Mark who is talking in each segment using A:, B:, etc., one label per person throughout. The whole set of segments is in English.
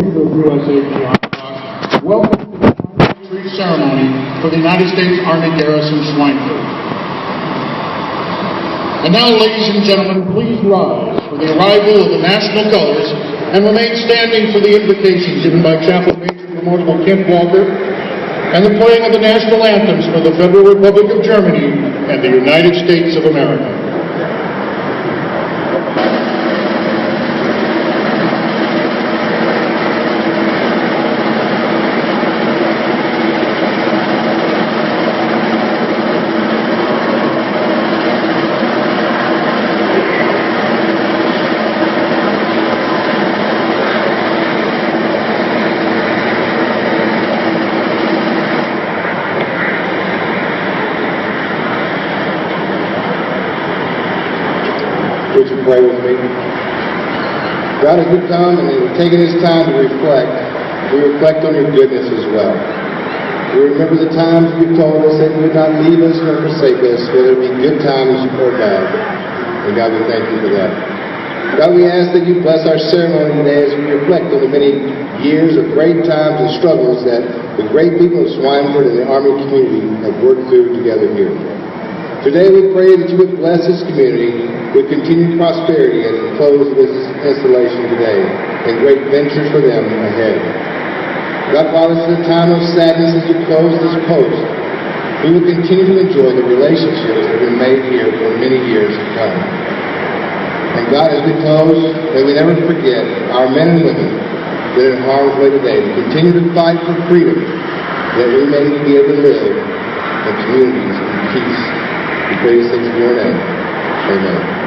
A: Leader of USA Schweinfurt, welcome to the retreat ceremony for the United States Army Garrison Schweinfurt. And now, ladies and gentlemen, please rise for the arrival of the national colors and remain standing for the invocation given by Chapel Major Memorial Kent Walker and the playing of the national anthems for the Federal Republic of Germany and the United States of America.
B: Would you pray with me? God, as we come and we've taken this time to reflect, we reflect on your goodness as well. We remember the times you've told us that you would not leave us nor forsake us, whether it be good times or bad. And God, we thank you for that. God, we ask that you bless our ceremony today as we reflect on the many years of great times and struggles that the great people of Schweinfurt and the Army community have worked through together here. Today we pray that you would bless this community with continued prosperity as we close this installation today and great ventures for them ahead. God, while this is a time of sadness as we close this post, we will continue to enjoy the relationships that have been made here for many years to come. And God, as we close, may we never forget our men and women that are in harm's way today to continue to fight for freedom, that we may be able to live in communities in peace. We pray these things in your name. Amen.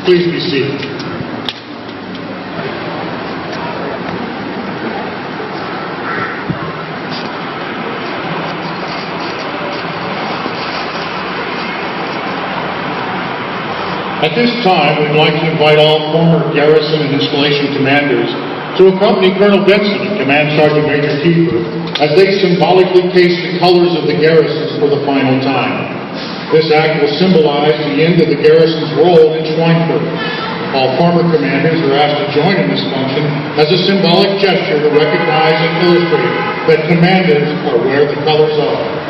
A: Please be seated. At this time, we'd like to invite all former garrison and installation commanders to accompany Colonel Benson and Command Sergeant Major Kiefer as they symbolically case the colors of the garrisons for the final time. This act will symbolize the end of the garrison's role in Schweinfurt. All former commanders are asked to join in this function as a symbolic gesture to recognize and illustrate that commanders are where the colors are.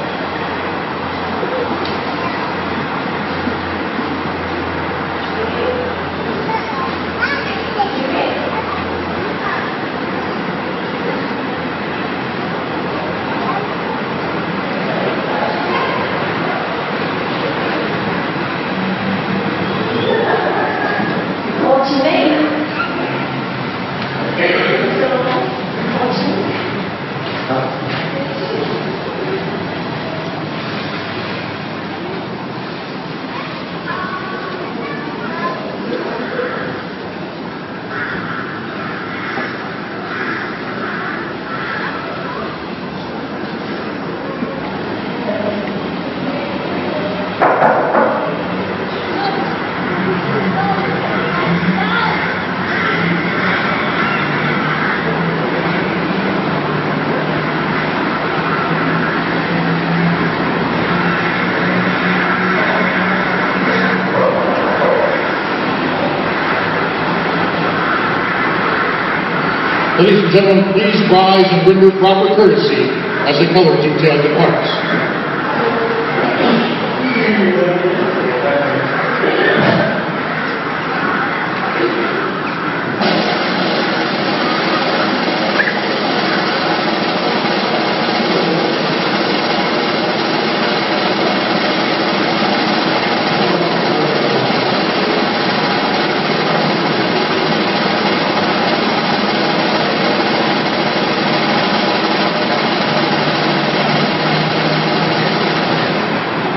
A: Ladies and gentlemen, please rise and render proper courtesy as the color detail departs.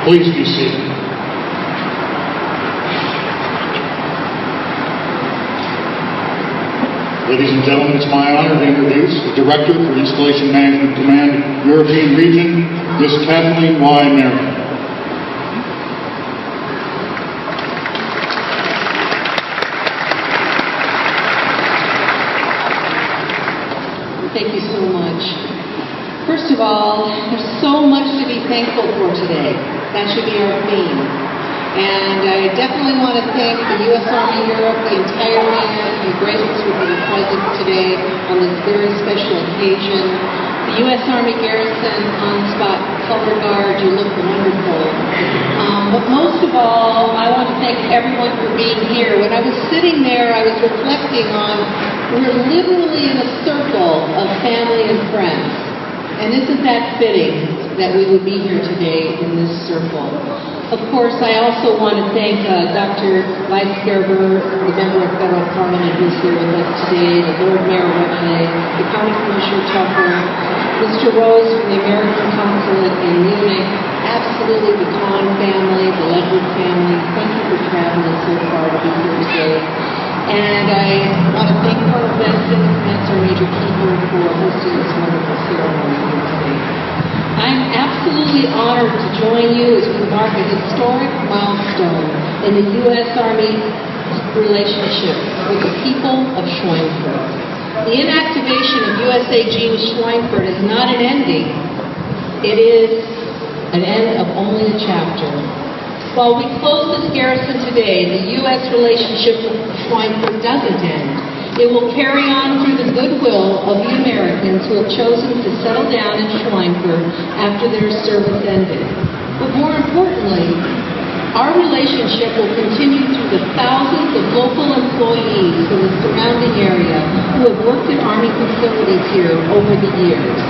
A: Please be seated. Ladies and gentlemen, it's my honor to introduce the Director for Installation Management Command, European Region, Ms. Kathleen Y. Merriman.
C: Thank you so much. First of all, there's so much to be thankful for today. That should be our theme. And I definitely want to thank the U.S. Army Europe, the entire command, and gracious with being present today on this very special occasion. The U.S. Army Garrison on-spot color guard, you look wonderful. But most of all, I want to thank everyone for being here. When I was sitting there, I was reflecting on, we're literally in a circle of family and friends. And isn't that fitting that we would be here today in this circle? Of course, I also want to thank Dr. Weisgerber, the Member of Federal Parliament who's here with us today, the Lord Mayor Roche, the County Commissioner Tucker, Mr. Rose from the American Consulate in Munich, absolutely the Kahn family, the Ledwood family. Thank you for traveling so far to be here today. And I want to thank Colonel Benson, that's our Major Keeper, for hosting this wonderful ceremony here today. I'm absolutely honored to join you as we mark a historic milestone in the U.S. Army's relationship with the people of Schweinfurt. The inactivation of USAG Schweinfurt is not an ending. It is an end of only a chapter. While we close this garrison today, the U.S. relationship with Schweinfurt doesn't end. It will carry on through the goodwill of the Americans who have chosen to settle down in Schweinfurt after their service ended. But more importantly, our relationship will continue through the thousands of local employees in the surrounding area who have worked in Army facilities here over the years.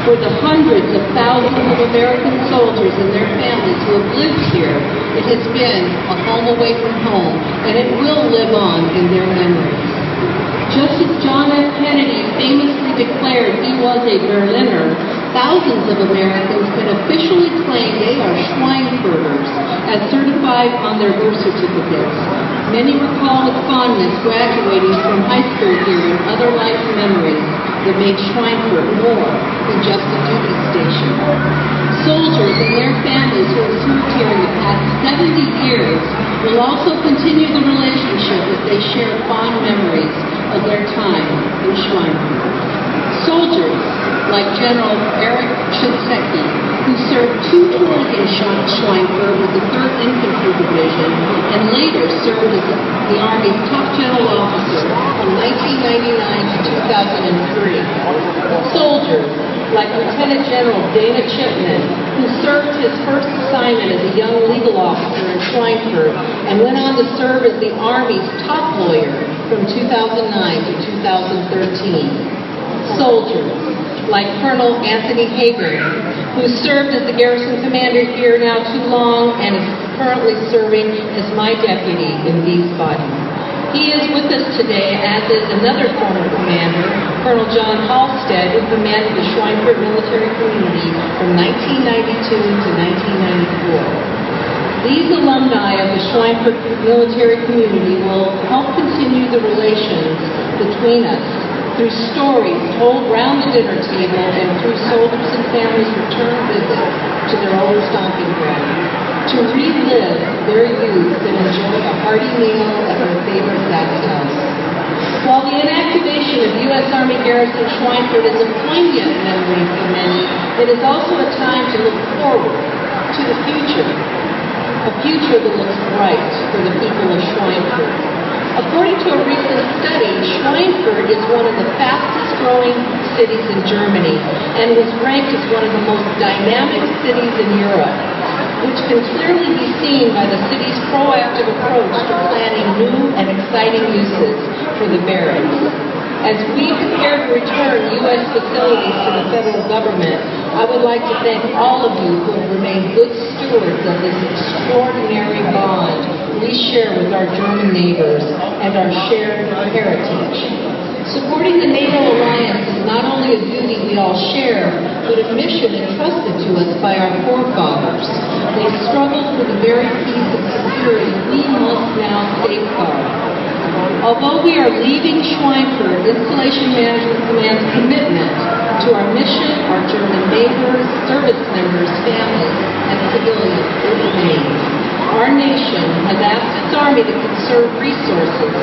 C: For the hundreds of thousands of American soldiers and their families who have lived here, it has been a home away from home, and it will live on in their memories. Just as John F. Kennedy famously declared he was a Berliner, thousands of Americans can officially claim they are Schweinfurters, as certified on their birth certificates. Many recall with fondness graduating from high school here and other life memories that made Schweinfurt more than just a duty station. Soldiers and their families who have served here in the past 70 years will also continue the relationship as they share fond memories of their time in Schweinfurt. Soldiers like General Eric Shinseki, who served 2 tours in Schweinfurt with the 3rd Infantry Division, and later served as the Army's top general officer from 1999 to 2003. Soldiers like Lieutenant General Dana Chipman, who served his first assignment as a young legal officer in Schweinfurt and went on to serve as the Army's top lawyer from 2009 to 2013. Soldiers like Colonel Anthony Hager, who served as the garrison commander here now too long and is currently serving as my deputy in these bodies. He is with us today, as is another former commander, Colonel John Halstead, who commanded the Schweinfurt military community from 1992 to 1994. These alumni of the Schweinfurt military community will help continue the relations between us through stories told round the dinner table and through soldiers and families' return visits to their old stomping grounds, to relive their youth and enjoy a hearty meal at their favorite bathhouse. While the inactivation of U.S. Army Garrison Schweinfurt is a poignant memory for many, it is also a time to look forward to the future, a future that looks bright for the people of Schweinfurt. According to a recent study, Schweinfurt is one of the fastest growing cities in Germany and was ranked as one of the most dynamic cities in Europe, which can clearly be seen by the city's proactive approach to planning new and exciting uses for the barracks. As we prepare to return U.S. facilities to the federal government, I would like to thank all of you who have remained good stewards of this extraordinary bond we share with our German neighbors and our shared heritage. Supporting the NATO alliance is not only a duty we all share, but a mission entrusted to us by our forefathers. They struggled for the very peace and security we must now safeguard. Although we are leaving Schweinfurt, Installation Management Command's commitment to our mission, our German neighbors, service members, families, and civilians remains. Our nation has asked its Army to conserve resources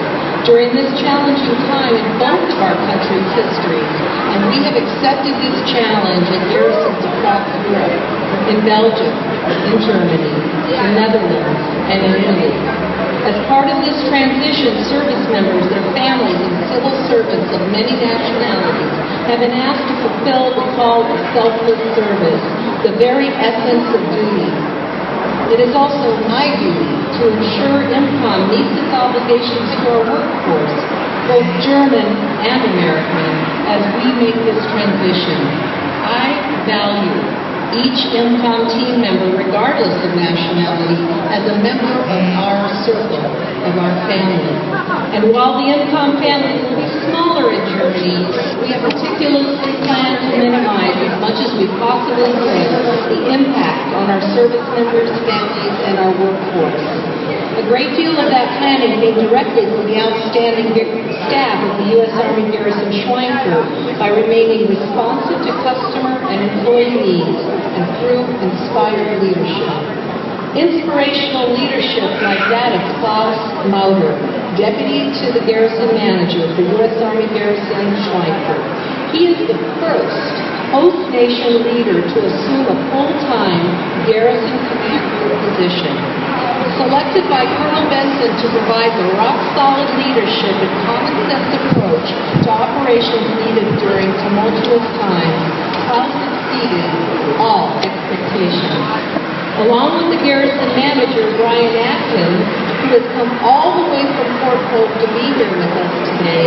C: during this challenging time in both of our country's histories, and we have accepted this challenge in garrisons across Europe, in Belgium, in Germany, the Netherlands, and in Italy. As part of this transition, service members, their families, and civil servants of many nationalities have been asked to fulfill the call to selfless service, the very essence of duty. It is also my duty to ensure IMCOM meets its obligations to our workforce, both German and American, as we make this transition. I value each IMCOM team member, regardless of nationality, as a member of our circle, of our family. And while the IMCOM family will be smaller in Germany, we have meticulously planned to minimize as much as we possibly can the impact on our service members, families, and our workforce. A great deal of that planning came directly from the outstanding staff of the U.S. Army Garrison Schweinfurt by remaining responsive to customer and employee needs and through inspired leadership. Inspirational leadership like that of Klaus Mauder, Deputy to the Garrison Manager for U.S. Army Garrison Schweinfurt. He is the first host nation leader to assume a full-time garrison commander position. Selected by Colonel Benson to provide the rock-solid leadership and common-sense approach to operations needed during tumultuous times, Klaus exceeded all expectations. Along with the garrison manager, Brian Atkins, who has come all the way from Fort Polk to be here with us today,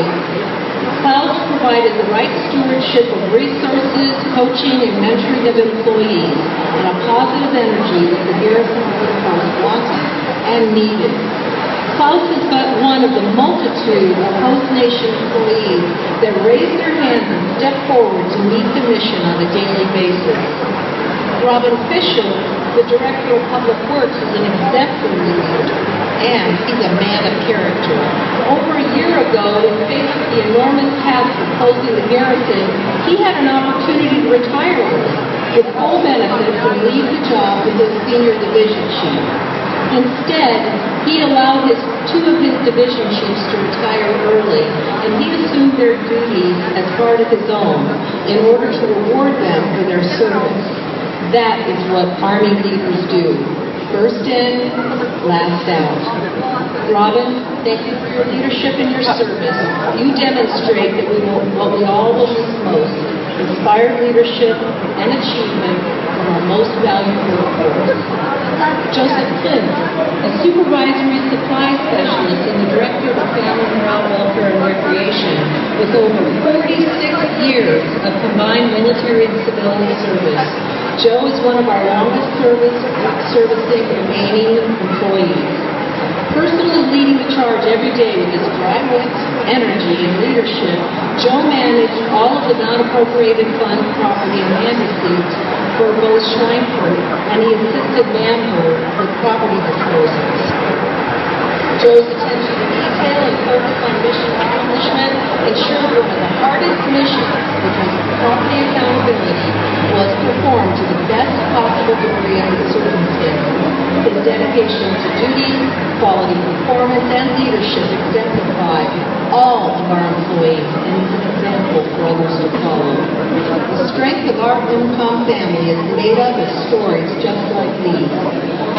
C: Klaus provided the right stewardship of resources, coaching, and mentoring of employees, and a positive energy that the garrison workforce wanted and needed. Klaus is but one of the multitude of host nation employees that raise their hands and step forward to meet the mission on a daily basis. Robin Fisher, the Director of Public Works, is an exemplary leader, and he's a man of character. Over a year ago, in face of the enormous task of closing the garrison, he had an opportunity to retire early, with full benefits, and leave the job with his senior division chief. Instead, he allowed two of his division chiefs to retire early, and he assumed their duties as part of his own in order to reward them for their service. That is what Army leaders do. First in, last out. Robin, thank you for your leadership and your service. You demonstrate that what we all will miss most, inspired leadership and achievement from our most valued workforce. Joseph Flint, a supervisory supply specialist and the director of Family Morale, Welfare and Recreation, with over 46 years of combined military and civilian service. Joe is one of our longest servicing remaining employees. Personally leading the charge every day with his dry wit, energy, and leadership, Joe managed all of the non-appropriated fund, property, and land receipts for both Schweinfurt, and he assisted Manhole with property disposals. Joe's attention to detail and focus on mission accomplishment ensured one of the hardest missions, which was property accountability, was performed to the best possible degree under the circumstances. His dedication to duty, quality performance, and leadership exemplify all of our employees and is an example for others to follow. The strength of our IMCOM family is made up of stories just like these.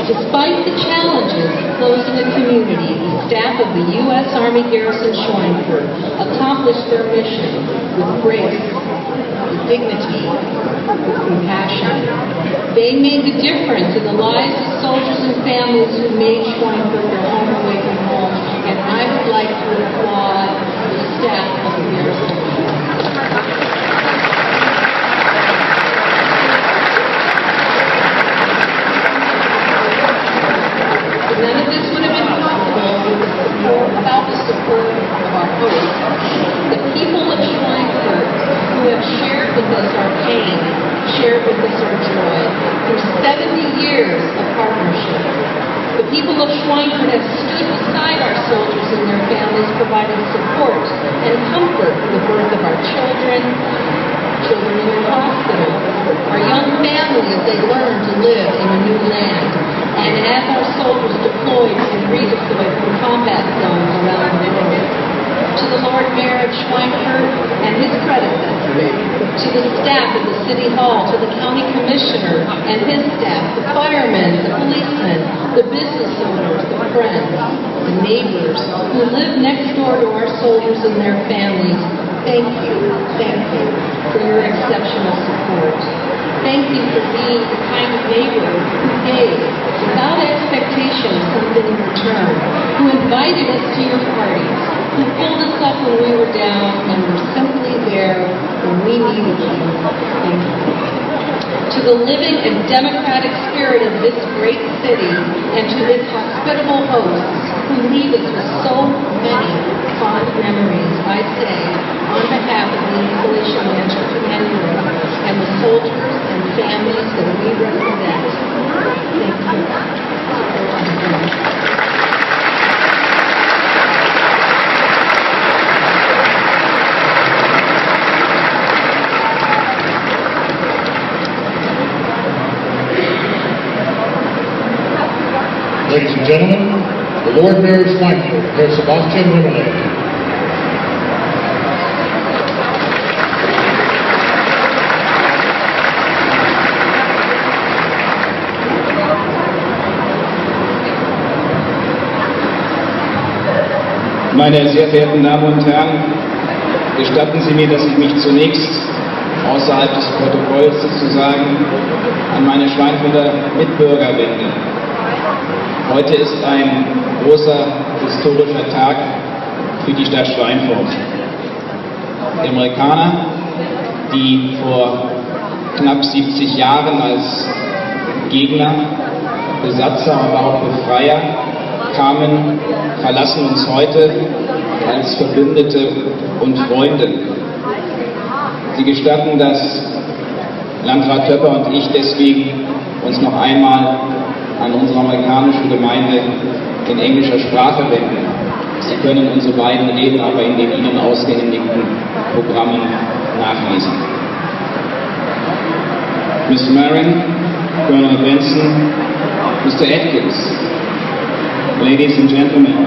C: Despite the challenges of closing a community, the staff of the U.S. Army Garrison Schweinfurt accomplished their mission with grace, with dignity, with compassion. They made the difference in the lives of soldiers and families who made Schweinfurt their home away from home, and I would like to applaud the staff of the Garrison. None of this would have been possible without the support of our hosts, the people of Schweinfurt, who have shared with us our pain, shared with us our joy, through 70 years of partnership. The people of Schweinfurt have stood beside our soldiers and their families, providing support and comfort for the birth of our children in their hospital, our young families as they learn to live in a new land, and as our soldiers deployed and redeployed from combat zones around the world. To the Lord Mayor of Schweinfurt and his predecessors, to the staff at the City Hall, to the County Commissioner and his staff, the firemen, the policemen, the business owners, the friends, the neighbors who live next door to our soldiers and their families, thank you for your exceptional support. Thank you for being the kind of neighbor who gave, without expectation of something in return, who invited us to your parties, who pulled us up when we were down and were simply there when we needed you. Thank you. To the living and democratic spirit of this great city and to its hospitable hosts who leave us with so many fond memories, I say, on behalf of the Installation Manchester Community and the soldiers and families that we represent, thank you.
A: Ladies and gentlemen, the Lord Mayor of Schweinfurt, Herr Sebastian Rimmerle.
D: Meine sehr verehrten Damen und Herren, gestatten Sie mir, dass ich mich zunächst außerhalb des Protokolls sozusagen an meine Schweinfurter Mitbürger wende. Heute ist ein großer historischer Tag für die Stadt Schweinfurt. Die Amerikaner, die vor knapp 70 Jahren als Gegner, Besatzer, aber auch Befreier kamen, verlassen uns heute als Verbündete und Freunde. Sie gestatten, dass Landrat Töpper und ich deswegen uns noch einmal an unsere amerikanische Gemeinde in englischer Sprache wenden. Sie können unsere beiden Reden aber in den Ihnen ausgehändigten Programmen nachlesen. Miss Marin, Colonel Benson, Mr. Atkins, ladies and gentlemen,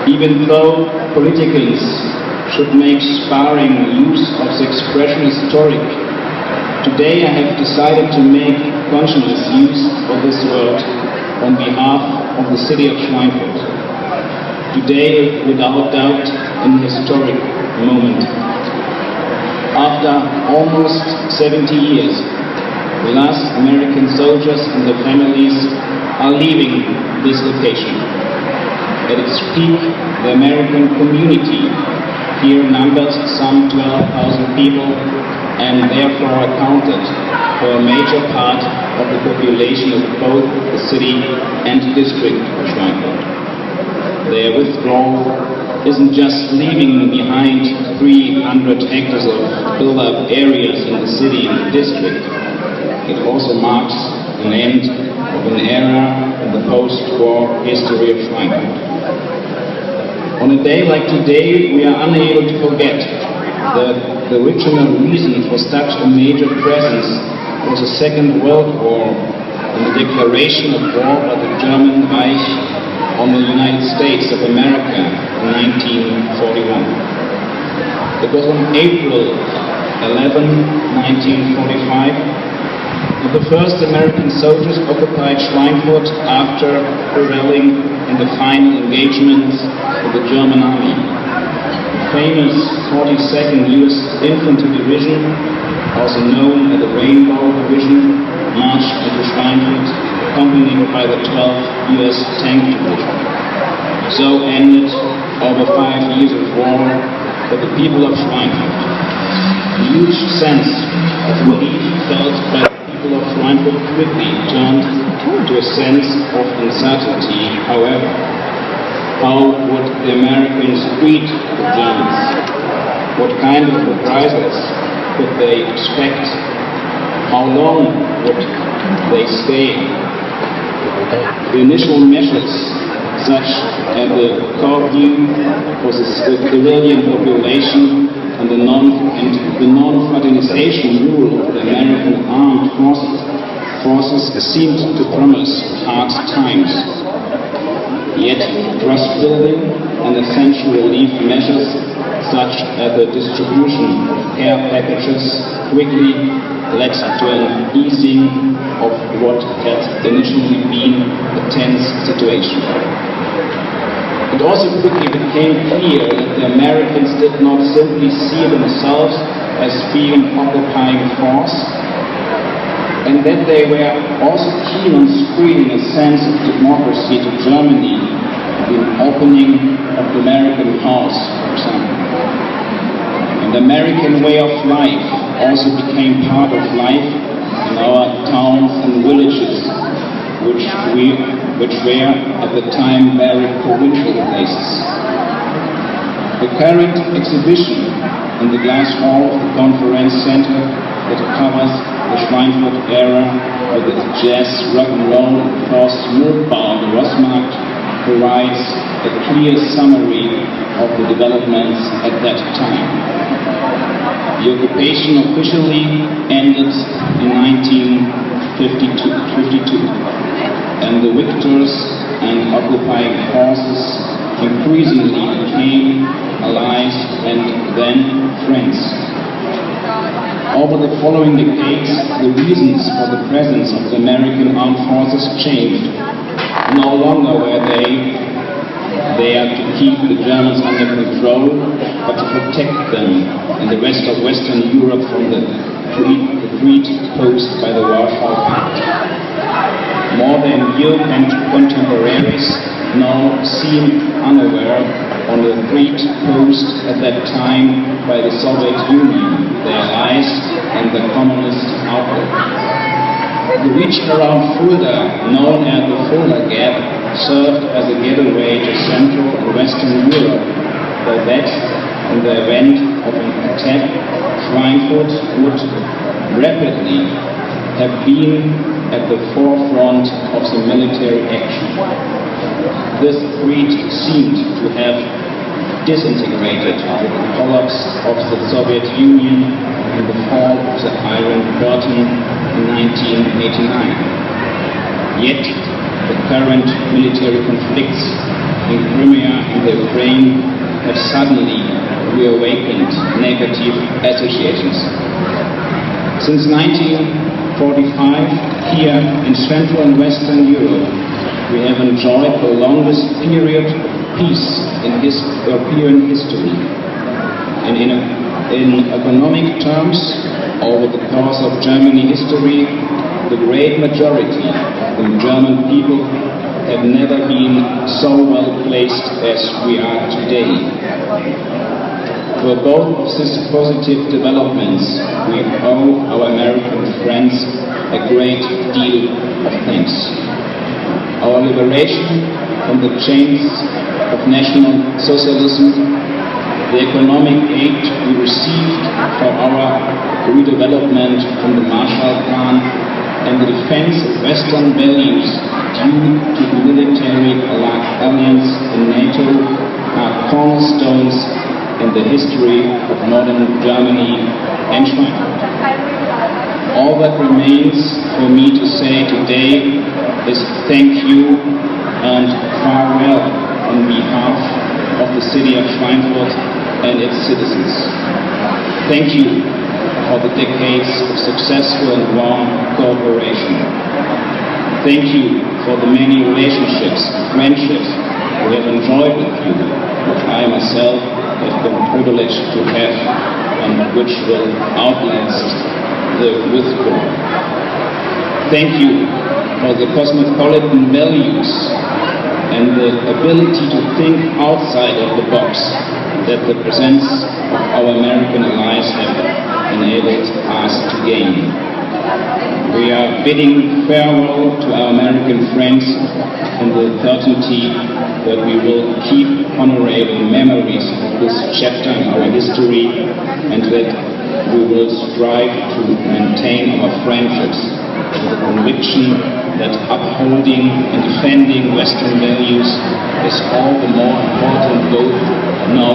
D: even though politicals should make sparing use of the expression historic, Today I have decided to make conscious use of this word on behalf of the city of Schweinfurt. Today, without doubt, an historic moment. After almost 70 years, the last American soldiers and their families are leaving this location. At its peak, the American community here numbered some 12,000 people and therefore accounted for a major part of the population of both the city and district of Schweinfurt. Their withdrawal isn't just leaving behind 300 hectares of built-up areas in the city and the district. It also marks an end of an era in the post-war history of Schweinfurt. On a day like today, we are unable to forget that the original reason for such a major presence was the Second World War and the declaration of war by the German Reich on the United States of America in 1941. It was on April 11, 1945, that the first American soldiers occupied Schweinfurt after prevailing in the final engagements with the German army. The famous 42nd U.S. Infantry Division, also known as the Rainbow Division, marched into Schweinfurt, accompanied by the 12th U.S. Tank Division. So ended over 5 years of war for the people of Schweinfurt. A huge sense of relief felt by the people of Schweinfurt quickly turned to a sense of uncertainty. However, how would the Americans treat the Germans? What kind of reprisals could they expect? How long would they stay? The initial measures, such as the curfew for the civilian population and the non-fraternization rule of the American armed forces seemed to promise hard times. Yet, trust building and essential relief measures, such as the distribution of care packages, quickly led to an easing of what had initially been a tense situation. It also quickly became clear that the Americans did not simply see themselves as being occupying force, and that they were also keen on spreading a sense of democracy to Germany, the opening of the American house, for example. And the American way of life also became part of life in our towns and villages, which were at the time very provincial places. The current exhibition in the glass hall of the conference center that covers the Schweinfurt era with its jazz, rock and roll, and Forst Milchbau and Rossmarkt provides a clear summary of the developments at that time. The occupation officially ended in 1952, and the victors and occupying forces increasingly became allies and then friends. Over the following decades, the reasons for the presence of the American armed forces changed. No longer were they there to keep the Germans under control, but to protect them and the rest of Western Europe from the threat posed by the Warsaw Pact. More than European contemporaries now seem unaware of the threat posed at that time by the Soviet Union, their allies, and the communist outlook. The region around Fulda, known as the Fulda Gap, served as a getaway to Central and Western Europe, for that, in the event of an attack, Schweinfurt would rapidly have been at the forefront of the military action. This threat seemed to have disintegrated with the collapse of the Soviet Union and the fall of the Iron Curtain in 1989. Yet, the current military conflicts in Crimea and the Ukraine have suddenly reawakened negative associations. Since 1945, here in Central and Western Europe, we have enjoyed the longest period of peace in European history. And in economic terms, over the course of Germany history, the great majority of the German people have never been so well placed as we are today. For both of these positive developments, we owe our American friends a great deal of thanks. Our liberation from the chains of National Socialism, the economic aid we received for our redevelopment from the Marshall Plan, and the defense of Western values due to the military alliance in NATO are cornerstones in the history of modern Germany and Schweinfurt. All that remains for me to say today is thank you and farewell on behalf of the city of Schweinfurt and its citizens. Thank you for the decades of successful and warm cooperation. Thank you for the many relationships, friendships we have enjoyed with you, which I myself have been privileged to have and which will outlast the withdrawal. Thank you for the cosmopolitan values and the ability to think outside of the box that the presence of our American allies have enabled us to gain. We are bidding farewell to our American friends in the certainty that we will keep honorable memories of this chapter in our history and that we will strive to maintain our friendships with the conviction that upholding and defending Western values is all the more important both now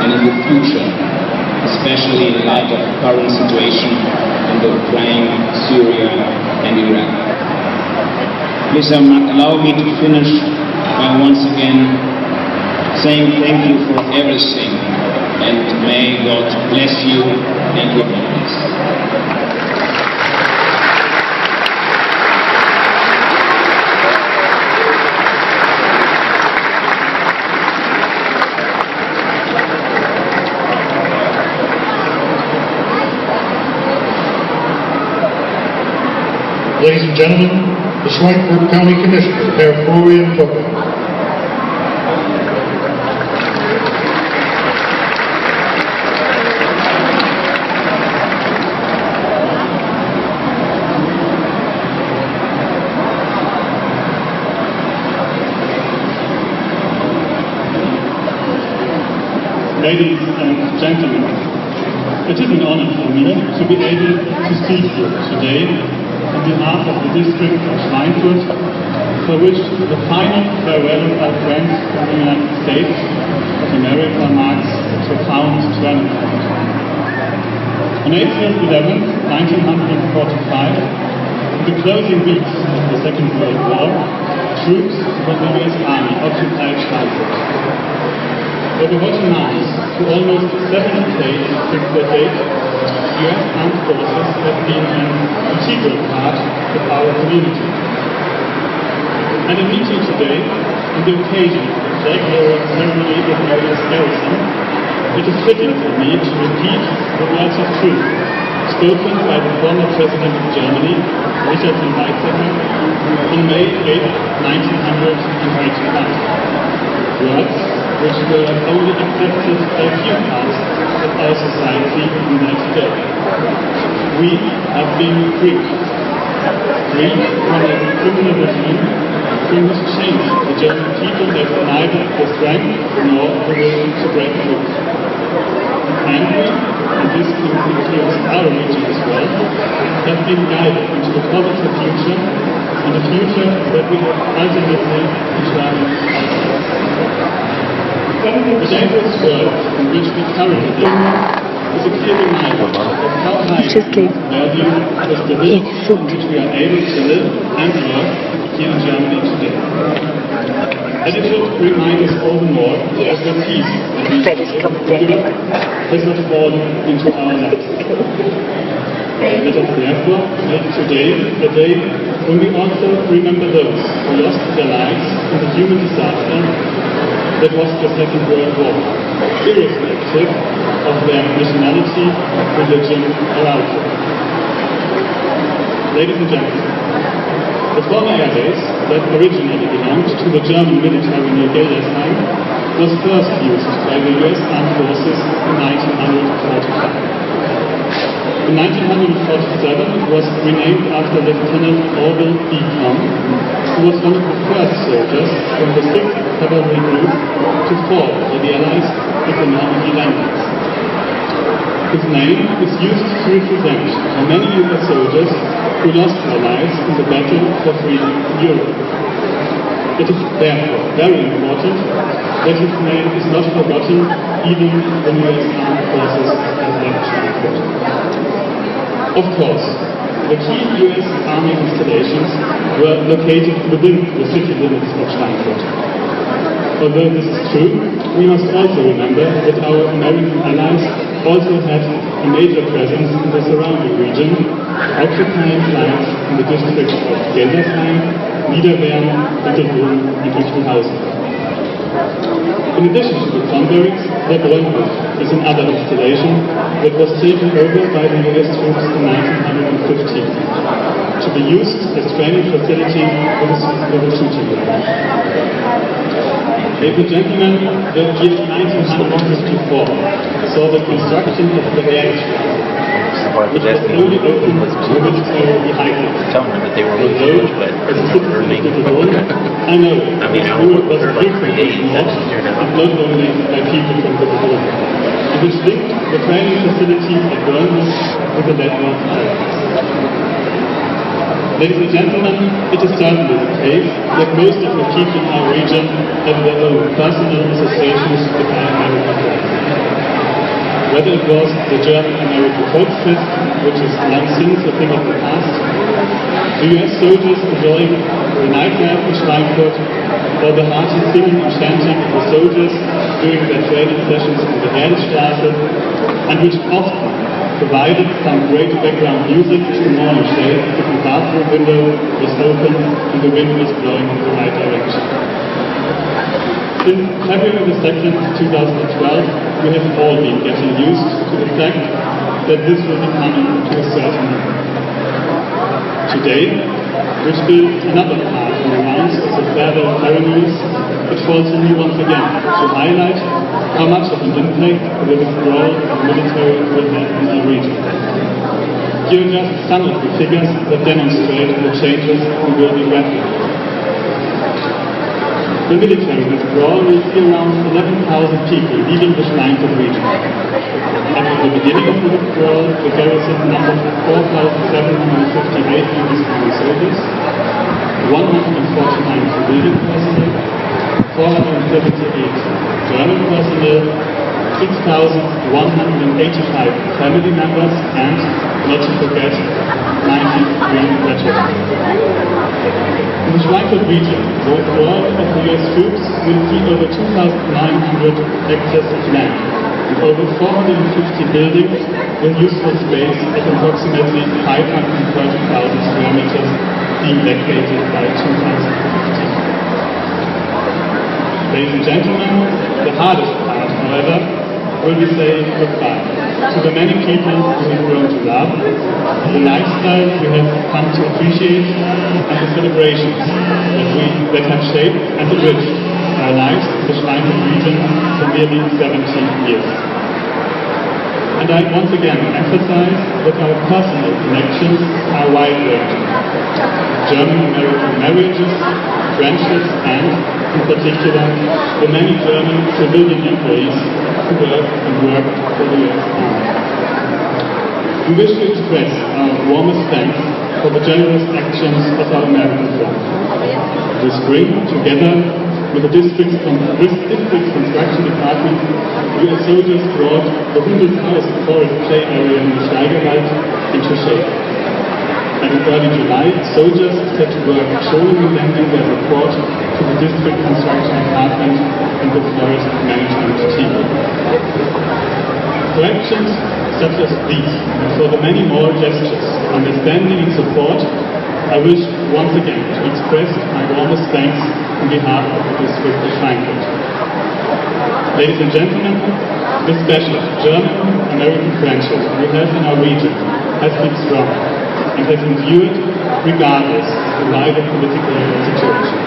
D: and in the future, especially in light of the current situation in the Ukraine, Syria and Iraq. Please allow me to finish by once again saying thank you for everything and may God bless you and your families.
A: Ladies and gentlemen, the Schweinfurt County Commissioner, Herr Florian Tucker.
E: Ladies and gentlemen, it is an honor for me to be able to speak here today on behalf of the district of Schweinfurt, for which the final farewell of our friends from the United States of America marks a profound turning point. On April 11, 1945, in the closing weeks of the Second World War, troops from the US Army occupied Schweinfurt. For the hot night to almost 70 days since that date, US armed forces have been an integral part of our community. At a meeting today, on the occasion of the flag-lowering ceremony in Maria's garrison, it is fitting for me to repeat the words of truth spoken by the former President of Germany, Richard von Weizsäcker, on May 8, 1981. Words which were only accepted by few parts of our society in that day. We have been freed. Freed from a criminal regime who has changed the German people that neither the strength nor the will to break through. And we, and this includes our region as well, have been guided into a positive future, and a future that we have ultimately determined ourselves. The dangerous world in which we currently live is a clear reminder of how high we value the stability in which we are able to live and work here in Germany today. And it should remind us all the more of the peace that we has not fallen into our lives. Let us therefore make today a day when we also remember those who lost their lives in the human disaster that was the Second World War, irrespective of their nationality, religion, or outlook. Ladies and gentlemen, the former air base that originally belonged to the German military near Gildesheim was first used by the US Armed Forces in 1945. In 1947 it was renamed after Lieutenant Orville B. Cohn, who was one of the first soldiers from the 6th Cavalry Group to fall for the Allies at the Normandy landings. His name is used to represent how many US soldiers who lost their lives in the battle for freedom in Europe. It is therefore very important that his name is not forgotten even when US Armed Forces have left Schweinfurt. Of course, the key US Army installations were located within the city limits of Schweinfurt. Although this is true, we must also remember that our American allies also had a major presence in the surrounding region, occupying lands in the districts of Gildesheim, Niederwern, Mittelbrunn, and Wichtelhausen. In addition to the convoys, the Brennhof is another installation that was taken over by the US troops in 1915 to be used as training facility for the shooting range. Ladies and gentlemen, the year 1954 saw the construction of the Heerstraße, which was only opened to military vehicles. Although, as a citizen of Mittelbrunn, I know Europe was frequently watched, and not only by people from Mittelbrunn, and which linked the training facility at Brennhof with the network islands. Ladies and gentlemen, it is certainly the case that most of the people in our region have their own personal associations with our American flag. Whether it was the German-American Volksfest, which is long since a thing of the past, the US soldiers enjoying the nightlife in Schweinfurt, or the hearty singing and chanting of the soldiers during their training sessions in the Heerstraße, and which often provided some great background music to the morning shade if the bathroom window was open and the wind was blowing in the right direction. Since February the 2nd, 2012, we have all been getting used to the fact that this will be coming to a certain end. Today, which builds another part in the rounds of the farewell ceremonies, it falls on you once again to highlight how much of an impact the withdrawal of military will have in our region. Here are just some of the figures that demonstrate the changes we will be grappling with. The military withdrawal will see around 11,000 people leaving the Schweinfurt region. At the beginning of the withdrawal, the garrison numbered 4,758 US Army soldiers, 149 civilian personnel, 478 German personnel, 6,185 family members, and, not to forget, 93 veterans. In the Schweinfurt region, the withdrawal of the US troops will see over 2,900 hectares of land, with over 450 buildings with useful space of approximately 530,000 square meters being vacated by 2015. Ladies and gentlemen, the hardest part, however, will be saying goodbye to the many people we have grown to love, the lifestyle we have come to appreciate, and the celebrations that have shaped and enriched our lives in the Schweinfurt region for nearly 70 years. And I once again emphasize that our personal connections are wide-ranging. German-American marriages, friendships, and, in particular, the many German civilian employees who work for the US Army. We wish to express our warmest thanks for the generous actions of our American friends. This spring, together with the district's construction department, US soldiers brought the 100,000 forest play area in the Steigerwald into shape. And in early July, soldiers set to work showing and lending their report to the district construction department and the forest management team. Distractions such as these, and for the many more gestures, understanding and support, I wish once again to express my warmest thanks on behalf of the district of Schweinfurt. Ladies and gentlemen, this special German-American friendship we have in our region has been strong and has endured regardless of the wider political situation.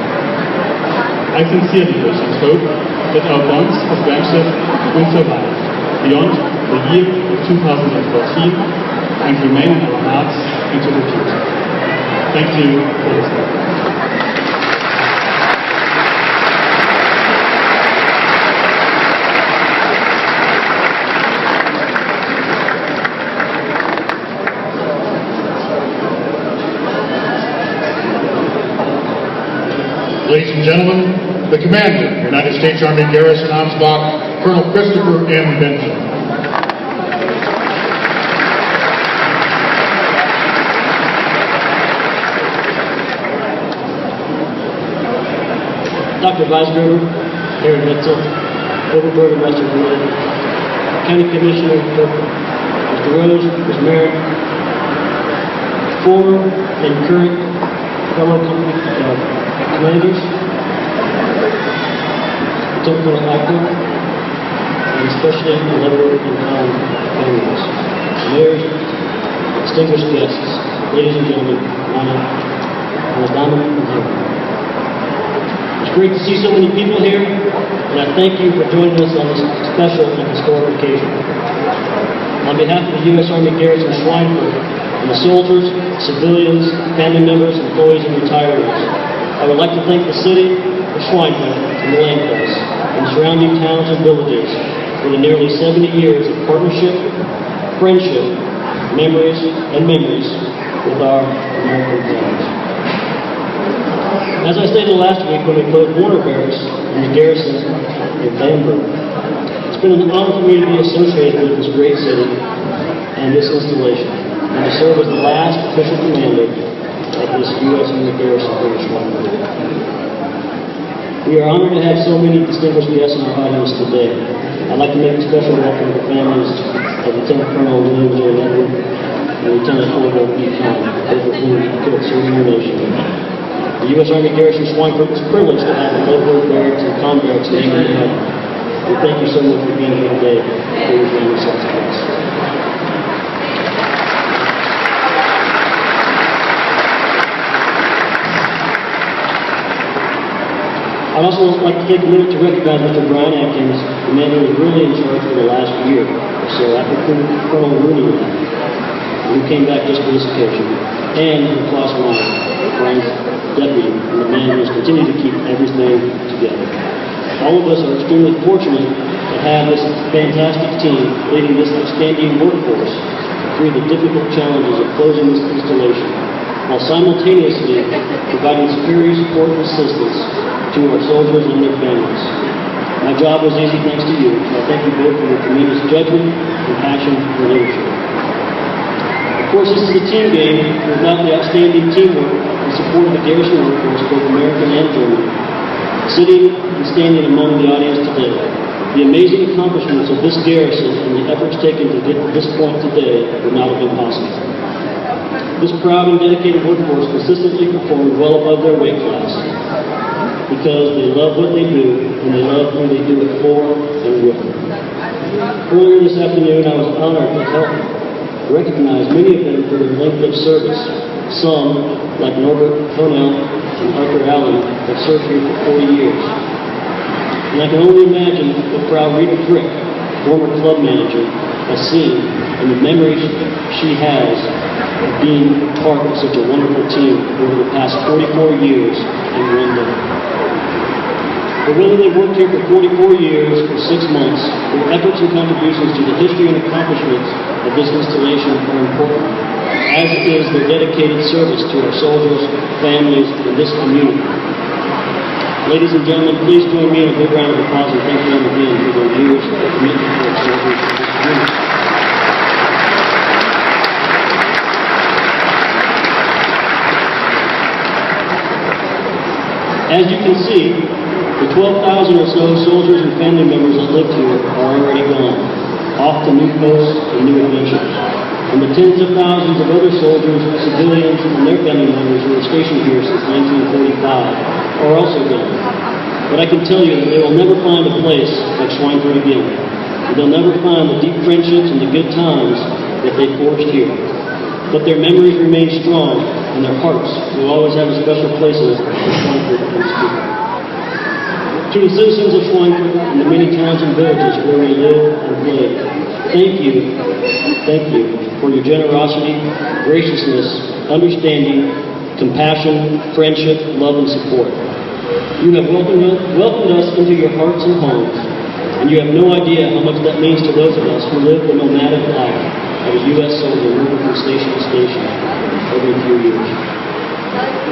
E: I sincerely wish and hope that our bonds of friendship will survive beyond the year of 2014 and remain in our hearts into the future. Thank you for listening.
A: Ladies and gentlemen, the Commander, United States Army Garrison Ansbach, Colonel Christopher M. Benjamin.
F: Dr. Weisberger, Aaron Hetzel, Overburger, Master Bruin, County Commissioner, Mr. Rose, Ms. Merritt, former and current fellow commanders, Lieutenant Colonel Ackman, and especially the Leavenworth and Town families, mayors, distinguished guests, ladies and gentlemen, Madame and Herren. It's great to see so many people here, and I thank you for joining us on this special and historic occasion. On behalf of the U.S. Army Garrison Schweinfurt and the soldiers, civilians, family members, employees, and retirees, I would like to thank the city of Schweinfurt and the land place and surrounding towns and villages for the nearly 70 years of partnership, friendship, memories with our American families. As I stated last week when we played Warner Barracks in the garrison in Bamberg, it's been an honor for me to be associated with this great city and this installation, and to serve as the last official commander of this U.S. Army Garrison here in Schweinfurt. We are honored to have so many distinguished guests in our audience today. I'd like to make a special welcome to the families of Lieutenant Colonel William J. Edward and Lieutenant Colonel E. Conn, both of whom killed serving our nation. The U.S. Army Garrison Schweinfurt is privileged to have the Leavenworth Barracks and Conn Barracks named in heaven. We thank you so much for being here today for your family sacrifice. I'd also like to take a minute to recognize Mr. Brian Atkins, the man who was really in charge for the last year or so after Colonel Rooney left, who came back just for this occasion, and Klaus Meyer, Brian's deputy, and the man who has continued to keep everything together. All of us are extremely fortunate to have this fantastic team leading this outstanding workforce through the difficult challenges of closing this installation, while simultaneously providing superior support and assistance to our soldiers and their families. My job was easy thanks to you, and I thank you both for your tremendous judgment and passion for leadership. Of course, this is a team game, and without the outstanding teamwork and support of the garrison workforce, both American and German, sitting and standing among the audience today, the amazing accomplishments of this garrison and the efforts taken to get to this point today would not have been possible. This proud and dedicated workforce consistently performed well above their weight class because they love what they do and they love who they do it for and with. Earlier this afternoon, I was honored to help recognize many of them for their length of service. Some, like Norbert Honell and Arthur Allen, have served here for 40 years. And I can only imagine what proud Rita Frick, former club manager, has seen and the memories she has of being part of such a wonderful team over the past 44 years in one day. But whether they've worked here for 44 years or 6 months, their efforts and contributions to the history and accomplishments of this installation are important, as is their dedicated service to our soldiers, families, and this community. Ladies and gentlemen, please join me in a big round of applause and thank them again for their years of commitment to our soldiers and this community. As you can see, the 12,000 or so soldiers and family members that lived here are already gone. off to new posts and new adventures. And the tens of thousands of other soldiers, civilians, and their family members who are stationed here since 1945 are also gone. But I can tell you that they will never find a place like Schweinfurt again. And they'll never find the deep friendships and the good times that they forged here. But their memories remain strong, and their hearts will always have a special place in it for Schweinfurt and its people. To the citizens of Schweinfurt and the many towns and villages where we live and play, thank you for your generosity, graciousness, understanding, compassion, friendship, love, and support. You have welcomed us into your hearts and homes, and you have no idea how much that means to those of us who live the nomadic life of a U.S. soldier moving from station to station every few years.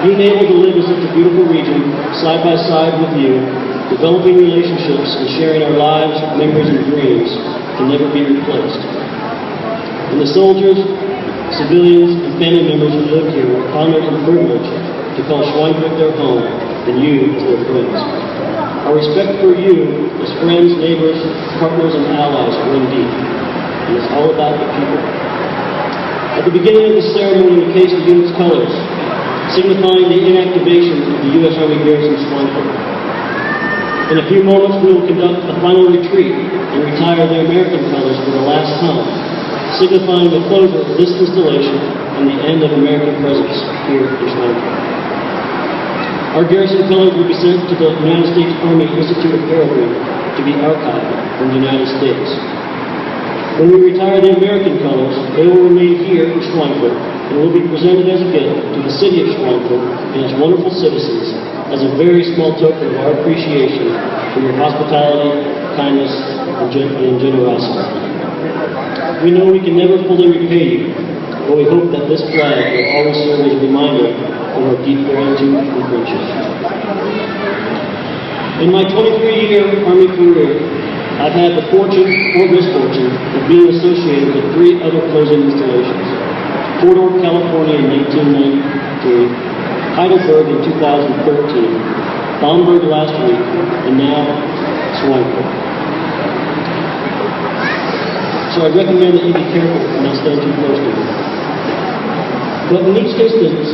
F: Being able to live in such a beautiful region, side by side with you, developing relationships and sharing our lives, memories, and dreams can never be replaced. And the soldiers, civilians, and family members who live here are honored and privileged to call Schweinfurt their home and you as their friends. Our respect for you as friends, neighbors, partners, and allies run deep. And it's all about the people. At the beginning of the ceremony, we cast the unit's colors, signifying the inactivation of the U.S. Army garrison Schweinfurt. In a few moments, we will conduct a final retreat and retire the American colors for the last time, signifying the closure of this installation and the end of American presence here in Schweinfurt. Our garrison colors will be sent to the United States Army Institute of Heraldry to be archived in the United States. When we retire the American colors, they will remain here in Schweinfurt and will be presented as a gift to the city of Schweinfurt and its wonderful citizens as a very small token of our appreciation for your hospitality, kindness, and generosity. We know we can never fully repay you, but we hope that this flag will always serve as a reminder of our deep gratitude and friendship. In my 23-year Army career, I've had the fortune or misfortune of being associated with 3 other closing installations: Fort Ord, California in 1993, Heidelberg in 2013, Bamberg last week, and now Schweinfurt. So I recommend that you be careful and not stand too close to me. But in each instance,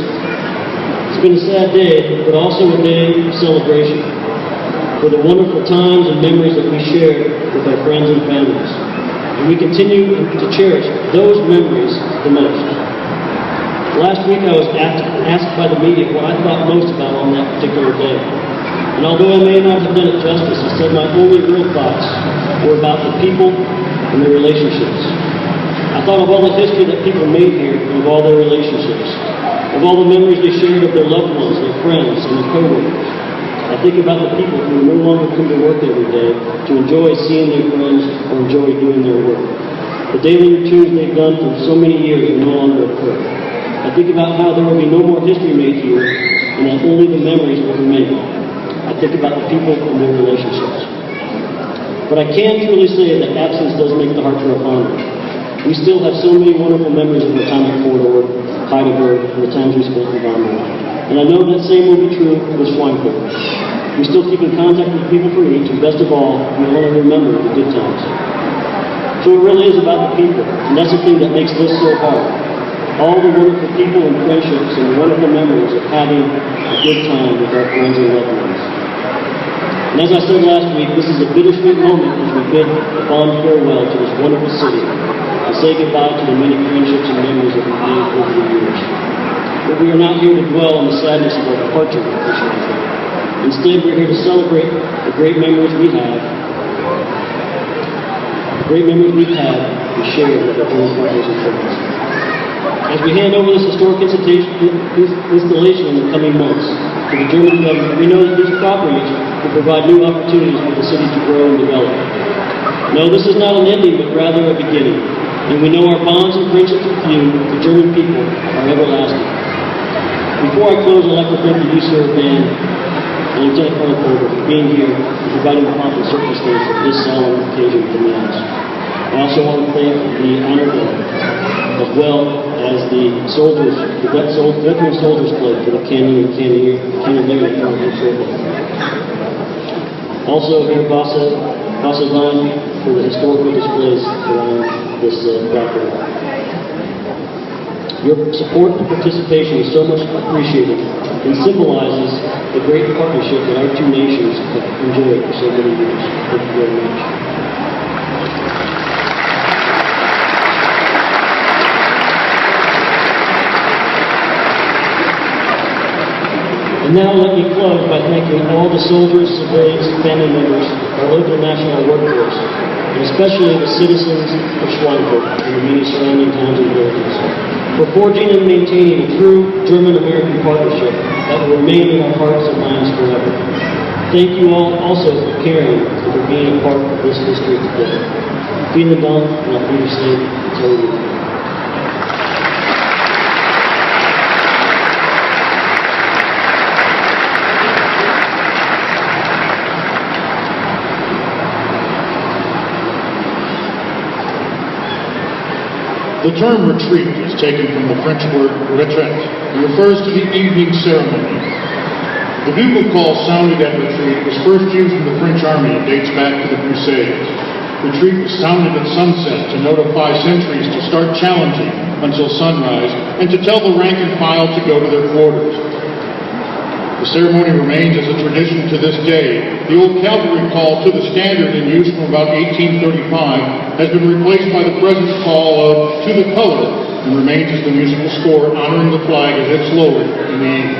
F: it's been a sad day, but also a day of celebration for the wonderful times and memories that we shared with our friends and families. And we continue to cherish those memories the most. Last week I was asked by the media what I thought most about on that particular day. And although I may not have done it justice, I said my only real thoughts were about the people and their relationships. I thought of all the history that people made here and of all their relationships, of all the memories they shared of their loved ones, their friends, and their co-workers. I think about the people who no longer come to work every day to enjoy seeing their friends or enjoy doing their work. The daily routines they've done for so many years will no longer occur. I think about how there will be no more history made here and that only the memories will remain. I think about the people and their relationships. But I can truly say that absence does make the heart grow fonder. We still have so many wonderful memories of the time at Fort Ord, Heidelberg, and the times we spent in Bamberg. And I know that same will be true with Schweinfurt. We still keep in contact with people from each, and best of all, we want to remember the good times. So it really is about the people, and that's the thing that makes this so hard. All the wonderful people and friendships and the wonderful memories of having a good time with our friends and loved ones. And as I said last week, this is a bittersweet moment as we bid a fond farewell to this wonderful city and say goodbye to the many friendships and memories that we've made over the years. But we are not here to dwell on the sadness of our departure from Schweinfurt. Instead, we're here to celebrate the great memories we have, and share with our own partners and friends. As we hand over this historic installation in the coming months to the German government, we know that these properties will provide new opportunities for the city to grow and develop. No, this is not an ending, but rather a beginning. And we know our bonds and friendships with you, the German people, are everlasting. Before I close, I'd like to thank the U-Serve Band and Lieutenant Colonel Colbert for being here and providing the pomp and circumstance of this solemn occasion for me. I also want to thank the Honor Guard, as well as the soldiers, the Veteran Soldiers Club for the Cannoneering Also, here, Vasevan, for the historical displays around this property. Your support and participation is so much appreciated and symbolizes the great partnership that our two nations have enjoyed for so many years. Thank you very much. And now let me close by thanking all the soldiers, civilians, family members, our local national workforce, and especially the citizens of Schweinfurt and the many surrounding towns and villages, for forging and maintaining a true German-American partnership that will remain in our hearts and minds forever. Thank you all also for caring and for being a part of this history today. Vielen Dank, and auf Wiedersehen. Until we meet.
A: The term retreat is taken from the French word retraite and refers to the evening ceremony. The bugle call sounded at retreat was first used in the French army and dates back to the Crusades. Retreat was sounded at sunset to notify sentries to start challenging until sunrise and to tell the rank and file to go to their quarters. The ceremony remains as a tradition to this day. The old cavalry call to the standard in use from about 1835 has been replaced by the present call of to the color and remains as the musical score honoring the flag as it's lowered in the evening.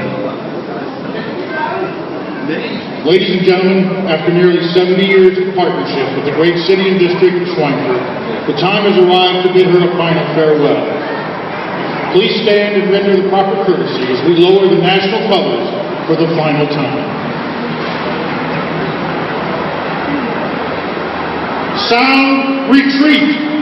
A: Ladies and gentlemen, after nearly 70 years of partnership with the great city and district of Schweinfurt, the time has arrived to bid her a final farewell. Please stand and render the proper courtesy as we lower the national colors for the final time. Sound retreat!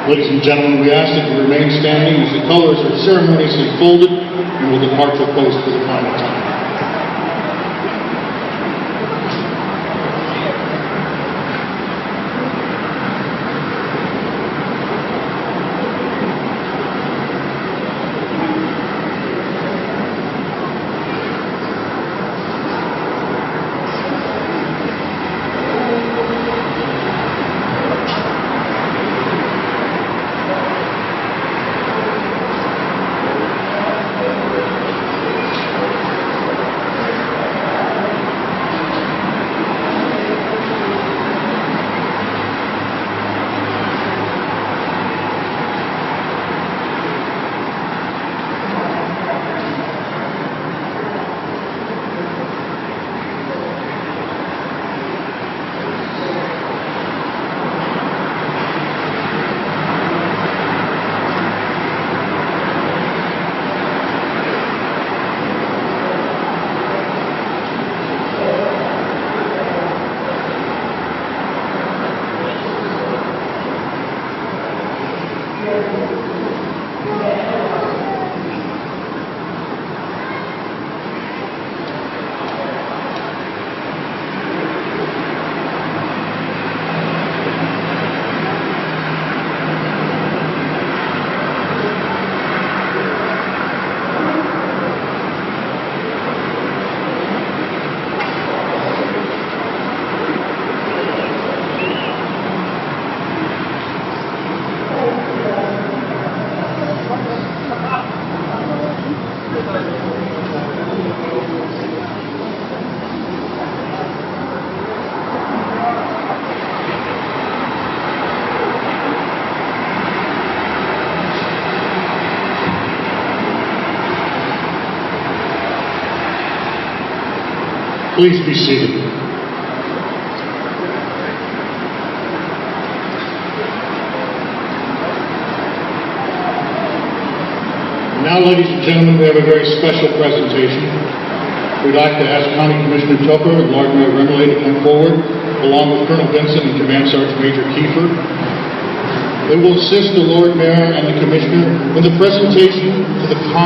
A: Ladies and gentlemen, we ask that you remain standing as the colors are ceremoniously folded and will depart your post for the final time. Please be seated. Now, ladies and gentlemen, we have a very special presentation. We'd like to ask County Commissioner Tupper and Lord Mayor Remley to come forward, along with Colonel Benson and Command Sergeant Major Kiefer. They will assist the Lord Mayor and the Commissioner in the presentation to the